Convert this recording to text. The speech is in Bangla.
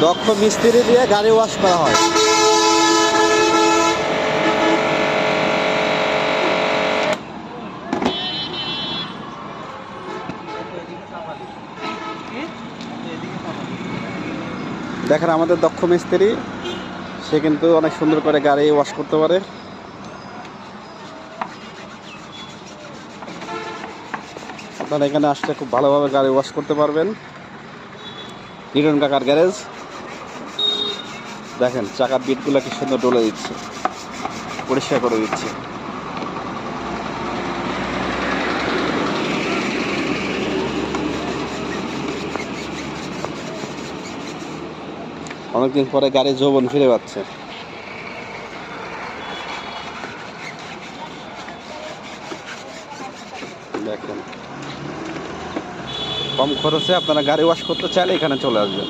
দক্ষ মিস্ত্রি দিয়ে গাড়ি ওয়াশ করা হয়। দেখেন আমাদের দক্ষ মিস্ত্রি, সে কিন্তু অনেক সুন্দর করে গাড়ি ওয়াশ করতে পারে। আপনারা এখানে আসলে খুব ভালোভাবে গাড়ি ওয়াশ করতে পারবেন। লিটন কাকার গ্যারেজ। দেখেন চাকার বিটগুলো কি সুন্দর ডলে দিচ্ছে, পরিষ্কার করে দিচ্ছে। অনেকদিন পরে গাড়ি যৌবন ফিরে পাচ্ছে। দেখেন কম খরচে আপনারা গাড়ি ওয়াশ করতে চাইলে এখানে চলে আসবেন।